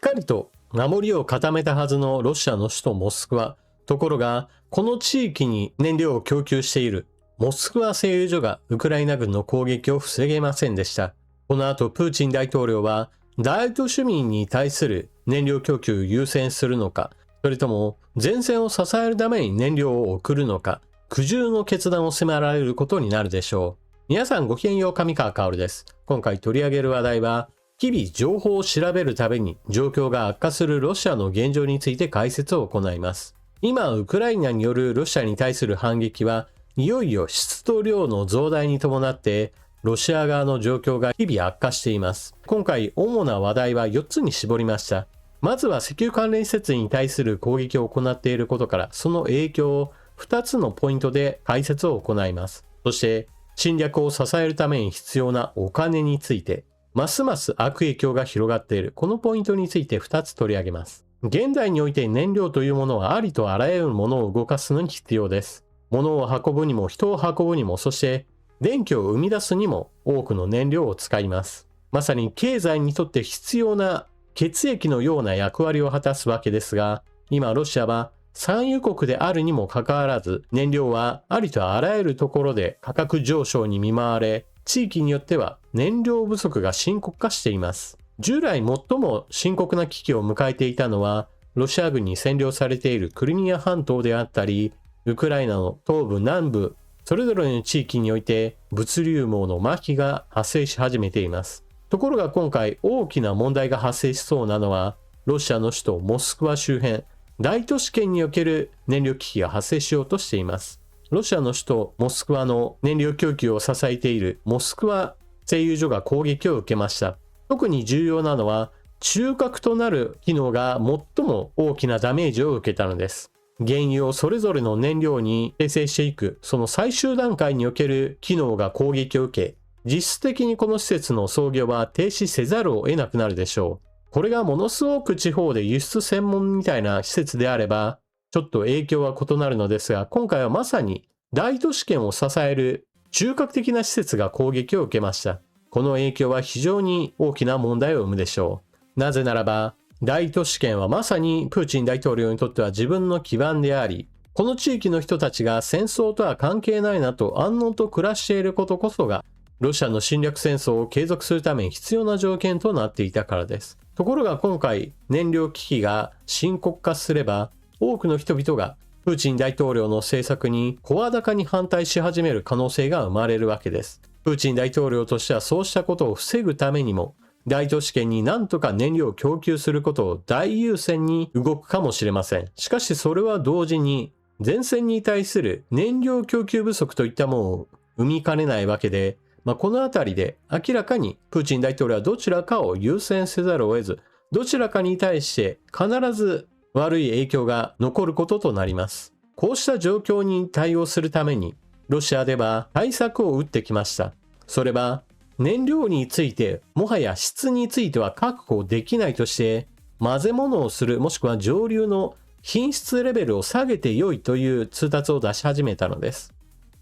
かりと守りを固めたはずのロシアの首都モスクワ。ところが、この地域に燃料を供給しているモスクワ製油所がウクライナ軍の攻撃を防げませんでした。この後、プーチン大統領は大都市民に対する燃料供給を優先するのか、それとも前線を支えるために燃料を送るのか、苦渋の決断を迫られることになるでしょう。皆さんごきげんよう、上川薫です。今回取り上げる話題は、日々情報を調べるたびに状況が悪化するロシアの現状について解説を行います。今、ウクライナによるロシアに対する反撃はいよいよ質と量の増大に伴ってロシア側の状況が日々悪化しています。今回主な話題は4つに絞りました。まずは石油関連施設に対する攻撃を行っていることからその影響を2つのポイントで解説を行います。そして侵略を支えるために必要なお金についてますます悪影響が広がっているこのポイントについて2つ取り上げます。現代において燃料というものはありとあらゆるものを動かすのに必要です。物を運ぶにも人を運ぶにも、そして電気を生み出すにも多くの燃料を使います。まさに経済にとって必要な血液のような役割を果たすわけですが、今ロシアは産油国であるにもかかわらず、燃料はありとあらゆるところで価格上昇に見舞われ、地域によっては燃料不足が深刻化しています。従来最も深刻な危機を迎えていたのは、ロシア軍に占領されているクリミア半島であったり、ウクライナの東部南部、それぞれの地域において物流網の麻痺が発生し始めています。ところが今回大きな問題が発生しそうなのは、ロシアの首都モスクワ周辺、大都市圏における燃料危機が発生しようとしています。ロシアの首都モスクワの燃料供給を支えているモスクワ製油所が攻撃を受けました。特に重要なのは中核となる機能が最も大きなダメージを受けたのです。原油をそれぞれの燃料に生成していくその最終段階における機能が攻撃を受け、実質的にこの施設の操業は停止せざるを得なくなるでしょう。これがものすごく地方で輸出専門みたいな施設であればちょっと影響は異なるのですが、今回はまさに大都市圏を支える中核的な施設が攻撃を受けました。この影響は非常に大きな問題を生むでしょう。なぜならば、大都市圏はまさにプーチン大統領にとっては自分の基盤であり、この地域の人たちが戦争とは関係ないなと安穏と暮らしていることこそが、ロシアの侵略戦争を継続するために必要な条件となっていたからです。ところが今回、燃料危機が深刻化すれば、多くの人々がプーチン大統領の政策に声高に反対し始める可能性が生まれるわけです。プーチン大統領としてはそうしたことを防ぐためにも、大都市圏に何とか燃料を供給することを大優先に動くかもしれません。しかしそれは同時に、前線に対する燃料供給不足といったものを生みかねないわけで、このあたりで明らかにプーチン大統領はどちらかを優先せざるを得ず、どちらかに対して必ず悪い影響が残ることとなります。こうした状況に対応するために、ロシアでは対策を打ってきました。それは燃料についてもはや質については確保できないとして混ぜ物をするもしくは上流の品質レベルを下げて良いという通達を出し始めたのです。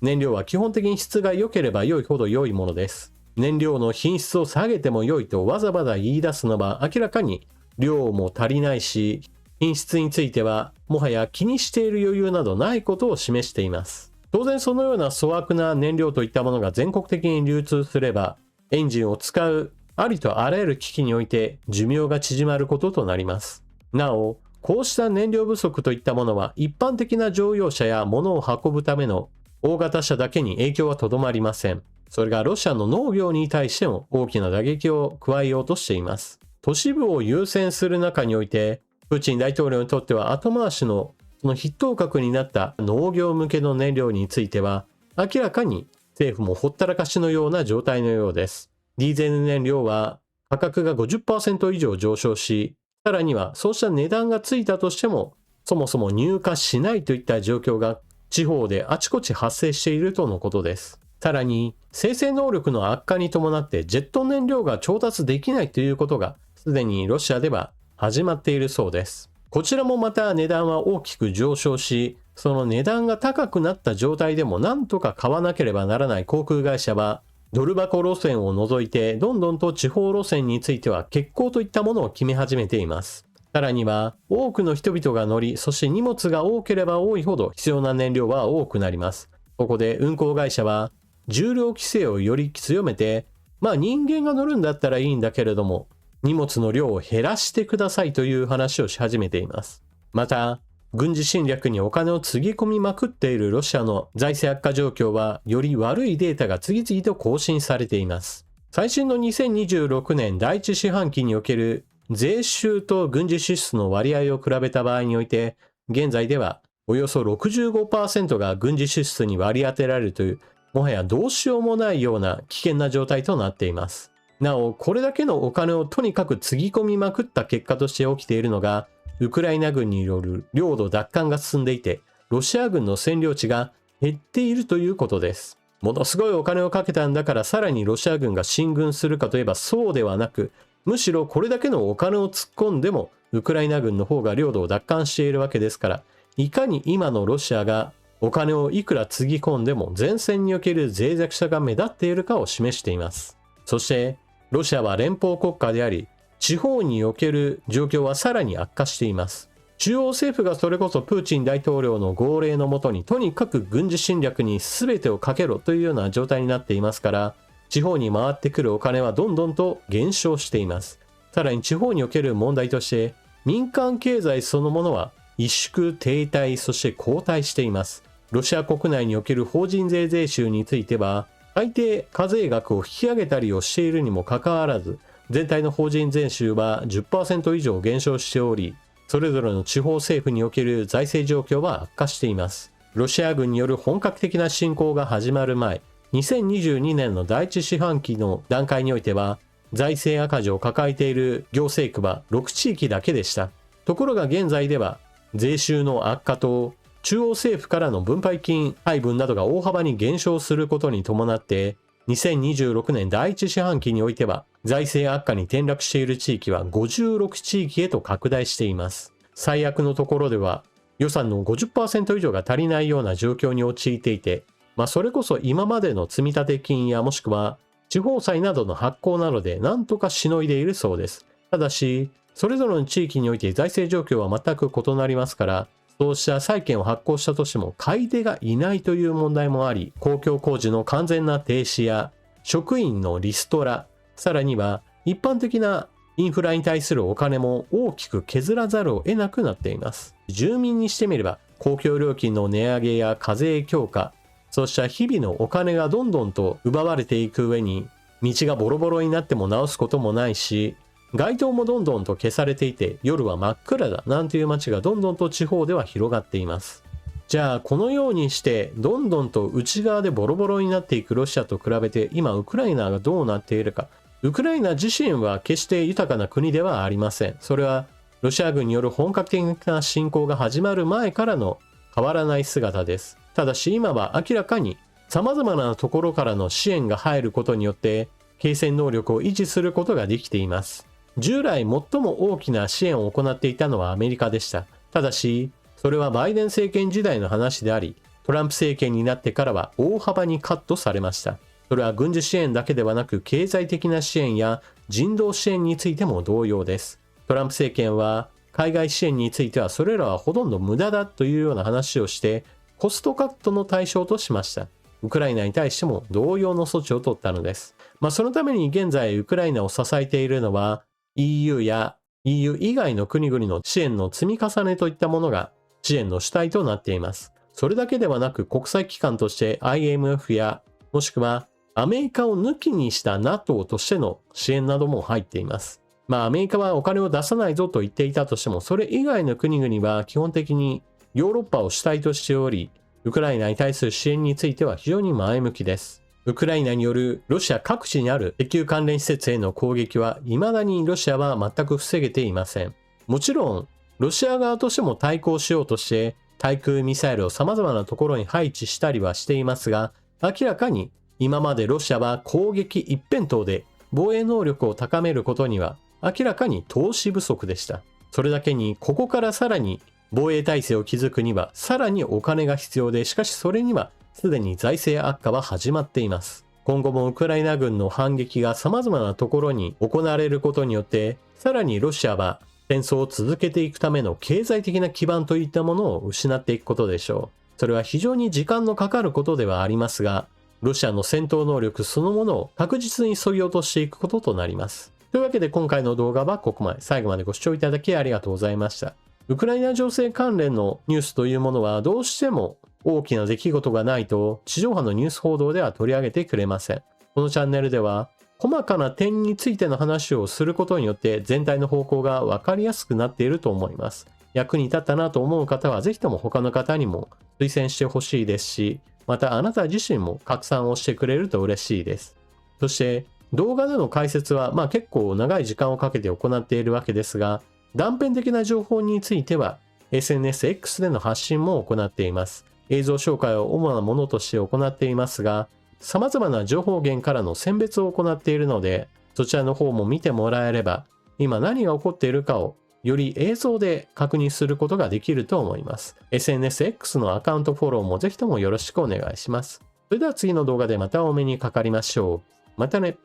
燃料は基本的に質が良ければ良いほど良いものです。燃料の品質を下げても良いとわざわざ言い出すのは明らかに量も足りないし、品質についてはもはや気にしている余裕などないことを示しています。当然そのような粗悪な燃料といったものが全国的に流通すれば、エンジンを使うありとあらゆる機器において寿命が縮まることとなります。なお、こうした燃料不足といったものは一般的な乗用車や物を運ぶための大型車だけに影響はとどまりません。それがロシアの農業に対しても大きな打撃を加えようとしています。都市部を優先する中において、プーチン大統領にとっては後回しのその筆頭格になった農業向けの燃料については明らかに政府もほったらかしのような状態のようです。ディーゼル燃料は価格が 50% 以上上昇し、さらにはそうした値段がついたとしてもそもそも入荷しないといった状況が地方であちこち発生しているとのことです。さらに生成能力の悪化に伴ってジェット燃料が調達できないということがすでにロシアでは始まっているそうです。こちらもまた値段は大きく上昇し、その値段が高くなった状態でも何とか買わなければならない航空会社はドル箱路線を除いてどんどんと地方路線については欠航といったものを決め始めています。さらには多くの人々が乗り、そして荷物が多ければ多いほど必要な燃料は多くなります。ここで運航会社は重量規制をより強めて、人間が乗るんだったらいいんだけれども、荷物の量を減らしてくださいという話をし始めています。また、軍事侵略にお金をつぎ込みまくっているロシアの財政悪化状況は、より悪いデータが次々と更新されています。最新の2026年第一四半期における税収と軍事支出の割合を比べた場合において、現在ではおよそ 65% が軍事支出に割り当てられるという、もはやどうしようもないような危険な状態となっています。なお、これだけのお金をとにかくつぎ込みまくった結果として起きているのが、ウクライナ軍による領土奪還が進んでいて、ロシア軍の占領地が減っているということです。ものすごいお金をかけたんだからさらにロシア軍が進軍するかといえばそうではなく、むしろこれだけのお金を突っ込んでもウクライナ軍の方が領土を奪還しているわけですから、いかに今のロシアがお金をいくらつぎ込んでも前線における脆弱さが目立っているかを示しています。そしてロシアは連邦国家であり、地方における状況はさらに悪化しています。中央政府がそれこそプーチン大統領の号令のもとにとにかく軍事侵略に全てをかけろというような状態になっていますから、地方に回ってくるお金はどんどんと減少しています。さらに地方における問題として民間経済そのものは萎縮、停滞、そして後退しています。ロシア国内における法人税税収については大抵課税額を引き上げたりをしているにもかかわらず、全体の法人税収は 10% 以上減少しており、それぞれの地方政府における財政状況は悪化しています。ロシア軍による本格的な侵攻が始まる前、2022年の第一四半期の段階においては、財政赤字を抱えている行政区は6地域だけでした。ところが現在では、税収の悪化と中央政府からの分配金配分などが大幅に減少することに伴って、2026年第一四半期においては、財政悪化に転落している地域は56地域へと拡大しています。最悪のところでは、予算の 50% 以上が足りないような状況に陥っていて、それこそ今までの積立金やもしくは地方債などの発行などで何とかしのいでいるそうです。ただし、それぞれの地域において財政状況は全く異なりますから、そうした債券を発行したとしても買い手がいないという問題もあり、公共工事の完全な停止や職員のリストラ、さらには一般的なインフラに対するお金も大きく削らざるを得なくなっています。住民にしてみれば公共料金の値上げや課税強化、そうした日々のお金がどんどんと奪われていく上に、道がボロボロになっても直すこともないし、街灯もどんどんと消されていて夜は真っ暗だなんていう街がどんどんと地方では広がっています。じゃあこのようにしてどんどんと内側でボロボロになっていくロシアと比べて今ウクライナがどうなっているか。ウクライナ自身は決して豊かな国ではありません。それはロシア軍による本格的な侵攻が始まる前からの変わらない姿です。ただし今は明らかに様々なところからの支援が入ることによって継戦能力を維持することができています。従来最も大きな支援を行っていたのはアメリカでした。ただしそれはバイデン政権時代の話であり、トランプ政権になってからは大幅にカットされました。それは軍事支援だけではなく経済的な支援や人道支援についても同様です。トランプ政権は海外支援についてはそれらはほとんど無駄だというような話をしてコストカットの対象としました。ウクライナに対しても同様の措置を取ったのです。そのために現在ウクライナを支えているのは EU や EU 以外の国々の支援の積み重ねといったものが支援の主体となっています。それだけではなく国際機関として IMF やもしくはアメリカを抜きにした NATO としての支援なども入っています。アメリカはお金を出さないぞと言っていたとしても、それ以外の国々は基本的にヨーロッパを主体としており、ウクライナに対する支援については非常に前向きです。ウクライナによるロシア各地にある石油関連施設への攻撃は未だにロシアは全く防げていません。もちろん、ロシア側としても対抗しようとして対空ミサイルを様々なところに配置したりはしていますが、明らかに今までロシアは攻撃一辺倒で防衛能力を高めることには明らかに投資不足でした。それだけにここからさらに防衛体制を築くにはさらにお金が必要で、しかしそれにはすでに財政悪化は始まっています。今後もウクライナ軍の反撃が様々なところに行われることによって、さらにロシアは戦争を続けていくための経済的な基盤といったものを失っていくことでしょう。それは非常に時間のかかることではありますが、ロシアの戦闘能力そのものを確実に削ぎ落としていくこととなります。というわけで今回の動画はここまで。最後までご視聴いただきありがとうございました。ウクライナ情勢関連のニュースというものはどうしても大きな出来事がないと地上波のニュース報道では取り上げてくれません。このチャンネルでは細かな点についての話をすることによって全体の方向がわかりやすくなっていると思います。役に立ったなと思う方はぜひとも他の方にも推薦してほしいですし、またあなた自身も拡散をしてくれると嬉しいです。そして動画での解説は結構長い時間をかけて行っているわけですが、断片的な情報については SNSX での発信も行っています。映像紹介を主なものとして行っていますが、様々な情報源からの選別を行っているので、そちらの方も見てもらえれば、今何が起こっているかをより映像で確認することができると思います。SNSX のアカウントフォローもぜひともよろしくお願いします。それでは次の動画でまたお目にかかりましょう。またね。